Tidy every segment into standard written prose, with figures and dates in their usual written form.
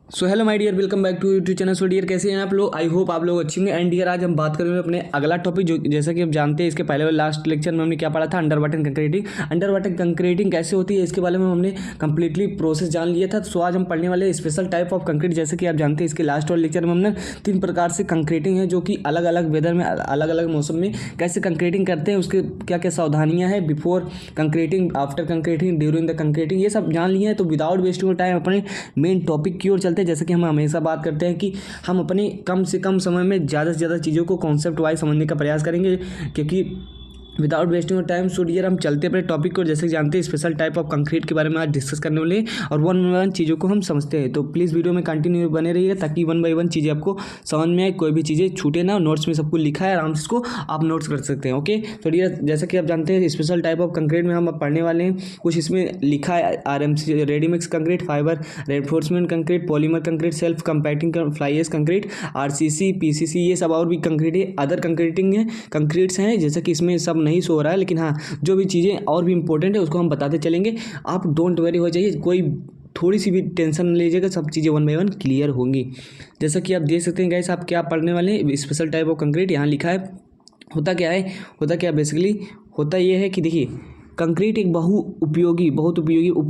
So hello my dear, welcome back to YouTube channel. So dear, कैसे हैं आप लोग? आई होप आप लोग अच्छे होंगे। एंड डियर, आज हम बात करेंगे अपने अगला टॉपिक, जो जैसा कि आप जानते हैं इसके पहले वाले लास्ट लेक्चर में हमने क्या पढ़ा था, under water concreting. Under water concreting कैसे होती है इसके बारे में हमने कंप्लीटली प्रोसेस जान लिया था। सो आज हम पढ़ने वाले स्पेशल टाइप ऑफ कंक्रीट। जैसे कि आप जानते हैं इसके लास्ट वाले लेक्चर में हमने 3 प्रकार से कंक्रीटिंग है, जो कि अलग अलग वेदर में, अलग अलग मौसम में कैसे कंक्रीटिंग करते हैं, उसके क्या क्या सावधानियाँ हैं, before concreting, after concreting, during the concreting, ये सब जान लिए हैं। तो विदाउट वेस्टिंग टाइम अपने मेन टॉपिक की ओर चलते हैं। जैसे कि हम हमेशा बात करते हैं कि हम अपने कम से कम समय में ज़्यादा से ज़्यादा चीज़ों को कॉन्सेप्ट वाइज समझने का प्रयास करेंगे, क्योंकि without wasting of time. So dear, हम चलते अपने टॉपिक को। जैसे कि जानते हैं स्पेशल टाइप ऑफ कंक्रीट के बारे में आज डिस्कस करने वाले हैं और वन बाय वन चीज़ों को हम समझते हैं। तो प्लीज़ वीडियो में कंटिन्यू बने रहिएगा, ताकि वन बाय वन चीज़ें आपको समझ में आए, कोई भी चीज़ें छूटे ना। नोट्स में सब कुछ लिखा है, आराम से इसको आप नोट्स कर सकते हैं। ओके, तो डियर, जैसा कि आप जानते हैं स्पेशल टाइप ऑफ कंक्रीट में हम अब पढ़ने वाले हैं। कुछ इसमें लिखा है RMC, ready mix concrete, fibre reinforcement concrete, polymer concrete, self compacting fly ash concrete, RCC, PCC, ये सब और भी कंक्रीट है, अदर कंक्रीटिंग है, कंक्रीट्स हैं। जैसे कि इसमें सब नहीं सो रहा है, लेकिन हाँ, जो भी चीज़ें और भी इंपॉर्टेंट है उसको हम बताते चलेंगे। आप डोंट वरी हो जाइए, कोई थोड़ी सी भी टेंशन नहीं लीजिएगा, सब चीज़ें वन बाय वन क्लियर होंगी। जैसा कि आप देख सकते हैं गाइस, आप क्या पढ़ने वाले हैं, स्पेशल टाइप ऑफ कंक्रीट यहाँ लिखा है। होता क्या है, होता क्या बेसिकली होता ये है कि देखिए, कंक्रीट एक बहुत उपयोगी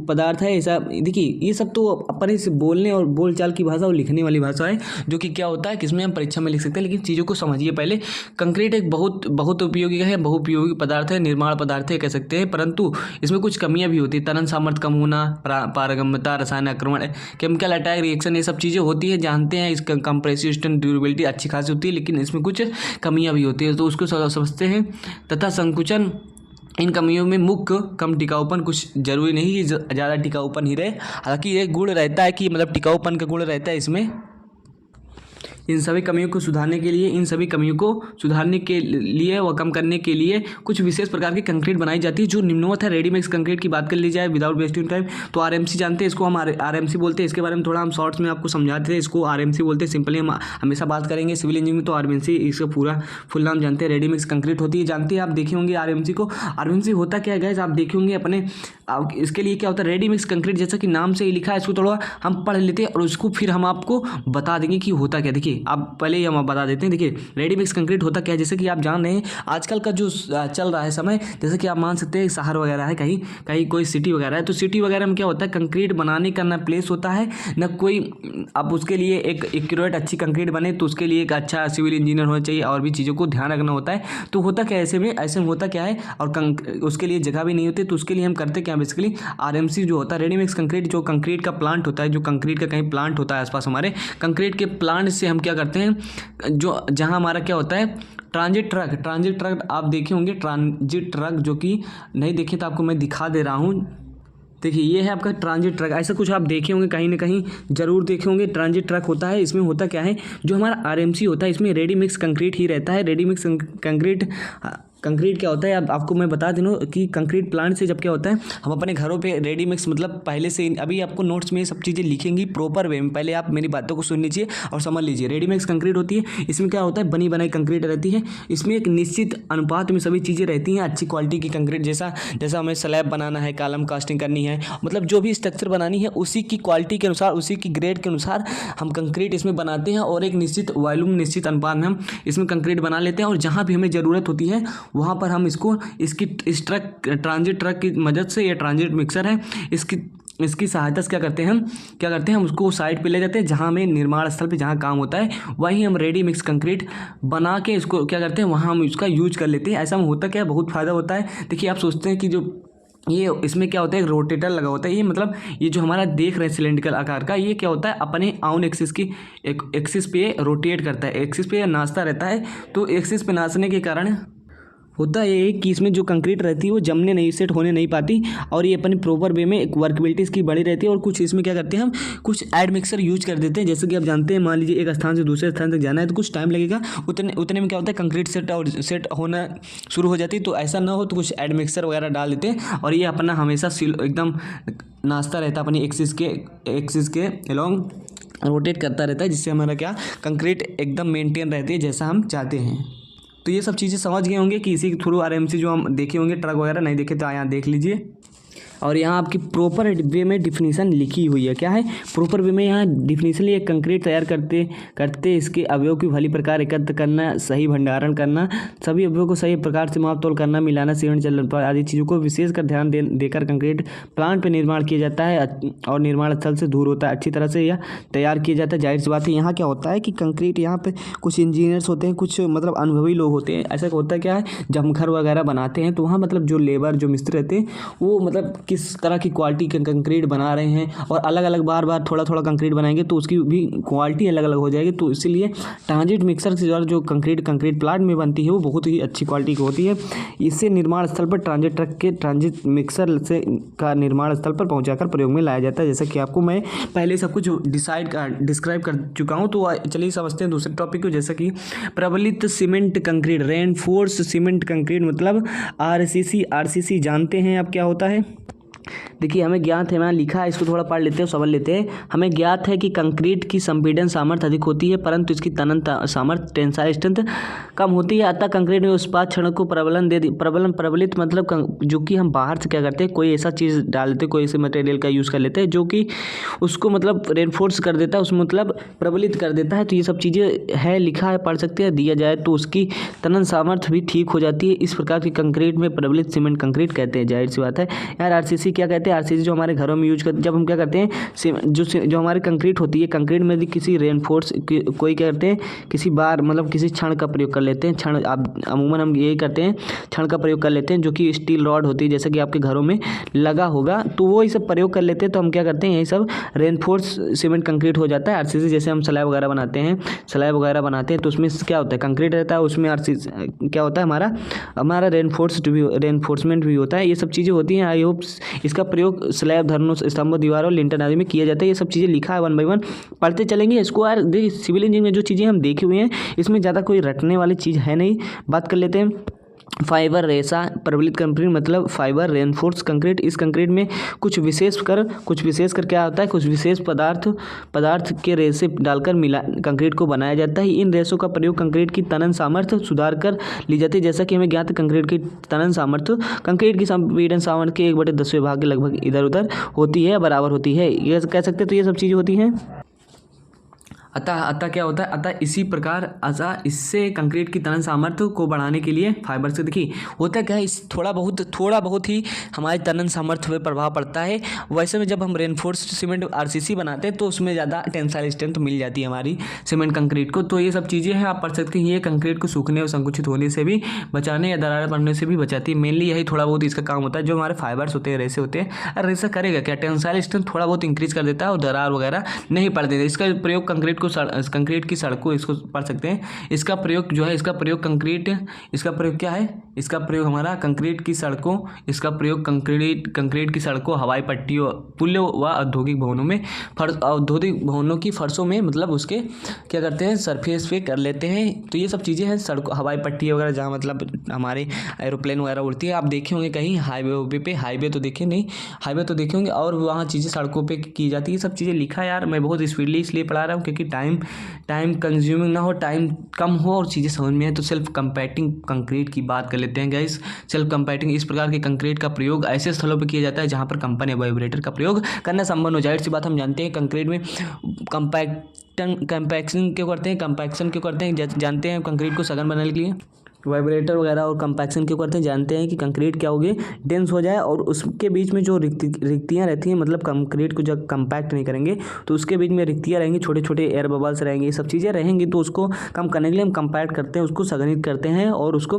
पदार्थ है। ऐसा देखिए, ये सब तो अपने से बोलने और बोलचाल की भाषा और लिखने वाली भाषा है, जो कि क्या होता है कि इसमें हम परीक्षा में लिख सकते हैं। लेकिन चीज़ों को समझिए पहले। कंक्रीट एक बहुत उपयोगी है, बहुउपयोगी पदार्थ है, निर्माण पदार्थ है कह सकते हैं, परंतु इसमें कुछ कमियां भी होती है। तनन सामर्थ्य कम होना, पारगम्यता, रसायन आक्रमण, केमिकल अटैक रिएक्शन, ये सब चीज़ें होती है। जानते हैं इसका कंप्रेसिव स्ट्रेंथ, ड्यूरेबिलिटी अच्छी खासी होती है, लेकिन इसमें कुछ कमियाँ भी होती है, तो उसको समझते हैं। तथा संकुचन, इन कमियों में मुख्य कम टिकाऊपन, कुछ जरूरी नहीं कि ज़्यादा टिकाऊपन ही रहे। हालांकि ये गुण रहता है कि मतलब टिकाऊपन का गुण रहता है इसमें। इन सभी कमियों को सुधारने के लिए व कम करने के लिए कुछ विशेष प्रकार की कंक्रीट बनाई जाती है, जो निम्नवत है। रेडी मिक्स कंक्रीट की बात कर ली जाए विदाउट वेस्टिंग टाइम, तो RMC जानते हैं, इसको हम RMC बोलते हैं। इसके बारे में थोड़ा हम शॉर्ट्स में आपको समझाते थे, इसको RMC बोलते हैं। सिंपली हम हमेशा बात करेंगे सिविल इंजीनियरिंग में, तो RMC इसका पूरा फुल नाम जानते हैं, रेडी मिक्स कंक्रीट होती है। जानते हैं, आप देखे होंगे RMC को। RMC होता क्या है गाइस, आप देखे होंगे अपने। इसके लिए क्या होता है, रेडी मिक्स कंक्रीट, जैसा कि नाम से ही लिखा है, इसको थोड़ा हम पढ़ लेते हैं और उसको फिर हम आपको बता देंगे कि होता क्या। देखिए, आप पहले ही हम बता देते हैं। देखिए, रेडी मिक्स कंक्रीट होता क्या है, जैसे कि आप जान रहे हैं आजकल का जो चल रहा है समय, जैसे कि आप मान सकते हैं शहर वगैरह है, कहीं कहीं कोई सिटी वगैरह है, तो सिटी वगैरह में क्या होता है, कंक्रीट बनाने का ना प्लेस होता है ना कोई। अब उसके लिए एक एक्यूरेट अच्छी कंक्रीट बने, तो उसके लिए एक अच्छा सिविल इंजीनियर होना चाहिए और भी चीज़ों को ध्यान रखना होता है। तो होता क्या है ऐसे में होता क्या है, और उसके लिए जगह भी नहीं होती, तो उसके लिए हम करते क्या, बेसिकली RMC जो होता है, रेडी मिक्स कंक्रीट, जो कंक्रीट का प्लांट होता है, जो कंक्रीट का कहीं प्लांट होता है आसपास हमारे, कंक्रीट के प्लांट से हम क्या करते हैं, जो जहां हमारा क्या होता है, ट्रांजिट ट्रक आप देखे होंगे। ट्रांजिट ट्रक, जो कि नहीं देखे तो आपको मैं दिखा दे रहा हूँ। देखिए, ये है आपका ट्रांजिट ट्रक। ऐसा कुछ आप देखे होंगे, कहीं ना कहीं जरूर देखे होंगे। ट्रांजिट ट्रक होता है, इसमें होता क्या है, जो हमारा RMC होता है, इसमें रेडी मिक्स कंक्रीट ही रहता है। रेडी मिक्स कंक्रीट क्या होता है, आपको मैं बता दूँ कि कंक्रीट प्लांट से जब क्या होता है, हम अपने घरों पे रेडी मिक्स, मतलब पहले से अभी आपको नोट्स में सब चीज़ें लिखेंगी प्रॉपर वे में। पहले आप मेरी बातों को सुन लीजिए और समझ लीजिए। रेडी मिक्स कंक्रीट होती है, इसमें क्या होता है, बनी बनाई कंक्रीट रहती है। इसमें एक निश्चित अनुपात में सभी चीज़ें रहती हैं, अच्छी क्वालिटी की कंक्रीट, जैसा हमें स्लैब बनाना है, कॉलम कास्टिंग करनी है, मतलब जो भी स्ट्रक्चर बनानी है, उसी की क्वालिटी के अनुसार, उसी की ग्रेड के अनुसार हम कंक्रीट इसमें बनाते हैं, और एक निश्चित वॉल्यूम, निश्चित अनुपात में हम इसमें कंक्रीट बना लेते हैं। और जहाँ भी हमें ज़रूरत होती है वहाँ पर हम इस ट्रांजिट ट्रक की मदद से, ये ट्रांजिट मिक्सर है, इसकी सहायता से क्या करते हैं हम उसको साइड पे ले जाते हैं, जहाँ हमें निर्माण स्थल पे जहाँ काम होता है, वहीं हम रेडी मिक्स कंक्रीट बना के इसको क्या करते हैं, वहाँ हम इसका यूज कर लेते हैं। ऐसा में होता क्या है, बहुत फ़ायदा होता है। देखिए, आप सोचते हैं कि जो ये इसमें क्या होता है, एक रोटेटर लगा होता है। ये मतलब ये जो हमारा देख रहे हैं सिलेंड्रिकल आकार का, ये क्या होता है, अपने ऑन एक्सिस की एक एक्सिस पे रोटेट करता है, एक्सिस पे नाचता रहता है। तो एक्सिस पे नाचने के कारण होता है कि इसमें जो कंक्रीट रहती है वो जमने नहीं, सेट होने नहीं पाती, और ये अपनी प्रॉपर वे में एक वर्कबिलिटी इसकी बड़ी रहती है। और कुछ इसमें क्या करते हैं, हम कुछ एड मिक्सर यूज कर देते हैं। जैसे कि आप जानते हैं, मान लीजिए एक स्थान से दूसरे स्थान तक जाना है, तो कुछ टाइम लगेगा, उतने में क्या होता है, कंक्रीट सेट होना शुरू हो जाती है। तो ऐसा ना हो तो कुछ एड मिक्सर वगैरह डाल देते हैं, और ये अपना हमेशा एकदम नाचता रहता है, अपनी एक्सिस के अलोंग रोटेट करता रहता है, जिससे हमारा क्या, कंक्रीट एकदम मेंटेन रहती है जैसा हम चाहते हैं। तो ये सब चीज़ें समझ गए होंगे कि इसी के थ्रू RMC जो हम देखे होंगे, ट्रक वगैरह नहीं देखे तो यहाँ देख लीजिए। और यहाँ आपकी प्रॉपर वे में डिफिनीसन लिखी हुई है। क्या है प्रॉपर वे में? यहाँ डिफिनीसन एक कंक्रीट तैयार करते इसके अवयव की भली प्रकार एकत्र करना, सही भंडारण करना, सभी अवयवों को सही प्रकार से माप तोल करना, मिलाना, सीमेंट चलन आदि चीज़ों को विशेषकर ध्यान देकर कंक्रीट प्लांट पर निर्माण किया जाता है और निर्माण स्थल से दूर होता है। अच्छी तरह से यह तैयार किया जाता है। जाहिर सी बात है यहाँ क्या होता है कि कंक्रीट यहाँ पे कुछ इंजीनियर्स होते हैं, कुछ मतलब अनुभवी लोग होते हैं। ऐसा होता है क्या है, जब हम घर वगैरह बनाते हैं तो वहाँ मतलब जो लेबर जो मिस्त्री रहते हैं वो मतलब किस तरह की क्वालिटी का कंक्रीट बना रहे हैं और अलग अलग बार बार थोड़ा थोड़ा कंक्रीट बनाएंगे तो उसकी भी क्वालिटी अलग अलग हो जाएगी। तो इसीलिए ट्रांजिट मिक्सर से जो कंक्रीट प्लांट में बनती है वो बहुत ही अच्छी क्वालिटी की होती है। इससे निर्माण स्थल पर ट्रांजिट मिक्सर से का निर्माण स्थल पर पहुंचाकर प्रयोग में लाया जाता है। जैसा कि आपको मैं पहले सब कुछ डिस्क्राइब कर चुका हूं। तो चलिए समझते हैं दूसरे टॉपिक को, जैसा कि प्रबलित cement concrete, reinforce cement concrete मतलब आरसीसी जानते हैं आप क्या होता है? देखिए हमें ज्ञात है, यहाँ लिखा है, इसको थोड़ा पढ़ लेते हैं, समझ लेते हैं। हमें ज्ञात है कि कंक्रीट की संपीड़न सामर्थ्य अधिक होती है परंतु इसकी तनन सामर्थ्य टेंसाइल स्ट्रेंथ कम होती है। अतः कंक्रीट में उत्पाद क्षण को प्रबलित मतलब जो कि हम बाहर से क्या करते हैं, कोई ऐसा चीज़ डाल देते हैं, कोई ऐसे मटेरियल का यूज़ कर लेते हैं जो कि उसको मतलब रेनफोर्स कर देता है, उसमें मतलब प्रबलित कर देता है। तो ये सब चीज़ें है, लिखा है, पढ़ सकते हैं, दिया जाए तो उसकी तनन सामर्थ्य भी ठीक हो जाती है। इस प्रकार की कंक्रीट में प्रबलित सीमेंट कंक्रीट कहते हैं। जाहिर सी बात है यार, आरसीसी क्या कहते हैं? आरसीसी जो हमारे घरों में यूज करते, जब हम क्या करते हैं, जो हमारे कंक्रीट होती है, कंक्रीट में यदि किसी रेनफोर्स कोई क्या करते हैं, किसी बार मतलब किसी क्षण का प्रयोग कर लेते हैं। क्षण अमूमन हम यही करते हैं, क्षण का प्रयोग कर लेते हैं, जो कि स्टील रॉड होती है, जैसे कि आपके घरों में लगा होगा, तो वो ये सब प्रयोग कर लेते हैं। तो हम क्या करते हैं, यही सब रेनफोर्स सीमेंट कंक्रीट हो जाता है। आरसीसी जैसे हम स्लैब वगैरह बनाते हैं तो उसमें क्या होता है, कंक्रीट रहता है, उसमें आरसीसी क्या होता है, हमारा रेनफोर्समेंट भी होता है। ये सब चीज़ें होती हैं। आई होप इसका प्रयोग स्लैब, धरनों, स्तंभों, दीवारों, लिंटर आदि में किया जाता है। ये सब चीज़ें लिखा है, 1 बाय 1 पढ़ते चलेंगे इसको। यार देखिए सिविल इंजीनियरिंग में जो चीज़ें हम देखे हुए हैं इसमें ज़्यादा कोई रटने वाली चीज़ है नहीं। बात कर लेते हैं फाइबर रेसा प्रबलित कंक्रीट मतलब फाइबर रेनफोर्स कंक्रीट। इस कंक्रीट में कुछ विशेष कर क्या होता है, कुछ विशेष पदार्थ के रेसे डालकर मिला कंक्रीट को बनाया जाता है। इन रेसों का प्रयोग कंक्रीट की तनन सामर्थ्य सुधार कर ली जाती है। जैसा कि हमें ज्ञात है, कंक्रीट की तनन सामर्थ्य कंक्रीट की संपीड़न सामर्थ्य के 1/10वें भाग के लगभग इधर उधर होती है, बराबर होती है, ये कह सकते हैं। तो ये सब चीज़ें होती हैं। अतः क्या होता है, इससे कंक्रीट की तनन सामर्थ्य को बढ़ाने के लिए फाइबर से, देखिए होता क्या है, इस थोड़ा बहुत ही हमारे तनन सामर्थ्य पर प्रभाव पड़ता है। वैसे में जब हम रेनफोर्स्ड सीमेंट आरसीसी बनाते हैं तो उसमें ज़्यादा टेंसाइल स्ट्रेंथ मिल जाती है हमारी सीमेंट कंक्रीट को। तो ये सब चीज़ें हैं, आप पढ़ सकते हैं। ये कंक्रीट को सूखने और संकुचित होने से भी बचाने या दरारें पड़ने से भी बचाती है। मेनली यही थोड़ा बहुत इसका काम होता है। जो हमारे फाइबर्स होते हैं, रेसे होते हैं, और रेसा करेगा क्या, टेंसाइल स्ट्रेंथ थोड़ा बहुत इंक्रीज कर देता है और दरार वगैरह नहीं पड़ देता। इसका प्रयोग कंक्रीट की सड़कों, इसको पढ़ सकते हैं। इसका प्रयोग जो है, इसका प्रयोग क्या है, इसका प्रयोग हमारा कंक्रीट की सड़कों, कंक्रीट की सड़कों, हवाई पट्टियों, पुलों व औद्योगिक भवनों की फर्शों में मतलब उसके क्या करते हैं, सरफेस पे कर लेते हैं। तो ये सब चीज़ें हैं, सड़कों, हवाई पट्टी वगैरह, जहाँ मतलब हमारे एरोप्लेन वगैरह उड़ती है। आप देखे होंगे कहीं हाईवे तो देखे नहीं, हाईवे तो देखे होंगे, और वहाँ चीज़ें सड़कों पे की जाती है। ये सब चीज़ें लिखा है यार, मैं बहुत स्पीडली इसलिए पढ़ा रहा हूँ क्योंकि टाइम कंज्यूमिंग ना हो, टाइम कम हो और चीज़ें समझ में आए। तो सेल्फ कंपैक्टिंग कंक्रीट की बात कर लेते हैं गाइस। सेल्फ कंपैक्टिंग इस प्रकार के कंक्रीट का प्रयोग ऐसे स्थलों पर किया जाता है जहाँ पर कंपन या वाइब्रेटर का प्रयोग करना संभव हो। जाहिर सी बात हम जानते हैं कंक्रीट में कंपैक्शन क्यों करते हैं, जानते हैं कंक्रीट को सघन बनाने के लिए वाइब्रेटर वगैरह, और कंपैक्शन क्यों करते हैं, जानते हैं कि कंक्रीट क्या होगी, डेंस हो जाए और उसके बीच में जो रिक्तियाँ रहती हैं, मतलब कंक्रीट को जब कंपैक्ट नहीं करेंगे तो उसके बीच में रिक्तियाँ रहेंगी, छोटे छोटे एयर बबल्स रहेंगे, ये सब चीज़ें रहेंगी। तो उसको कम करने के लिए हम कंपैक्ट करते हैं, उसको संघनित करते हैं और उसको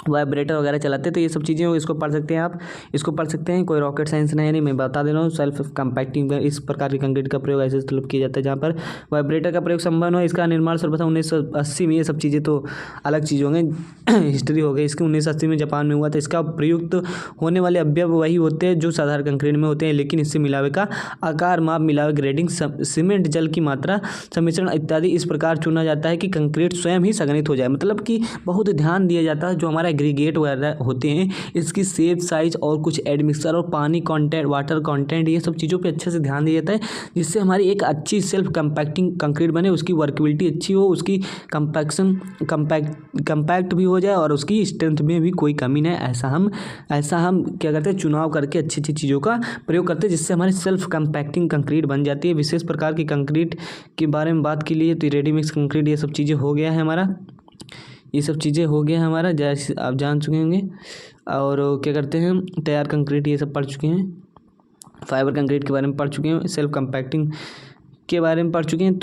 वाइब्रेटर वगैरह चलाते हैं। तो ये सब चीज़ें इसको पढ़ सकते हैं, आप इसको पढ़ सकते हैं। कोई रॉकेट साइंस नहीं, मैं बता दे रहा हूँ। सेल्फ कंपैक्टिंग इस प्रकार की कंक्रीट का प्रयोग ऐसे स्थलों किया जाता है जहाँ पर वाइब्रेटर का प्रयोग संभव हो। इसका निर्माण सर्वप्रथम 1980 में, ये सब चीज़ें तो अलग चीज़ होंगे, हिस्ट्री हो गई इसकी। 1980 में जापान में हुआ था। इसका प्रयुक्त होने वाले अवयव वही होते हैं जो साधारण कंक्रीट में होते हैं, लेकिन इससे मिलावे का आकार, माप, मिलावे, ग्रेडिंग, सीमेंट, जल की मात्रा, सम्मिश्रण इत्यादि इस प्रकार चुना जाता है कि कंक्रीट स्वयं ही संघनित हो जाए। मतलब कि बहुत ध्यान दिया जाता है। जो हमारा एग्रीगेट वगैरह होते हैं, इसकी शेप, साइज और कुछ एडमिक्सर और पानी कंटेंट, वाटर कंटेंट, ये सब चीज़ों पे अच्छे से ध्यान दिया जाता है, जिससे हमारी एक अच्छी सेल्फ कंपैक्टिंग कंक्रीट बने, उसकी वर्केबिलिटी अच्छी हो, उसकी कंपैक्ट भी हो जाए और उसकी स्ट्रेंथ में भी कोई कमी नहीं। ऐसा हम क्या करते हैं, चुनाव करके अच्छी अच्छी चीज़ों का प्रयोग करते हैं, जिससे हमारी सेल्फ कंपैक्टिंग कंक्रीट बन जाती है। विशेष प्रकार की कंक्रीट के बारे में बात के लिए तो रेडी मिक्स कंक्रीट ये सब चीज़ें हो गया है हमारा, ये सब चीज़ें हो गया है हमारा, जैसे आप जान चुके होंगे। और क्या करते हैं, तैयार कंक्रीट ये सब पढ़ चुके हैं, फाइबर कंक्रीट के बारे में पढ़ चुके हैं, सेल्फ कंपैक्टिंग के बारे में पढ़ चुके हैं। तो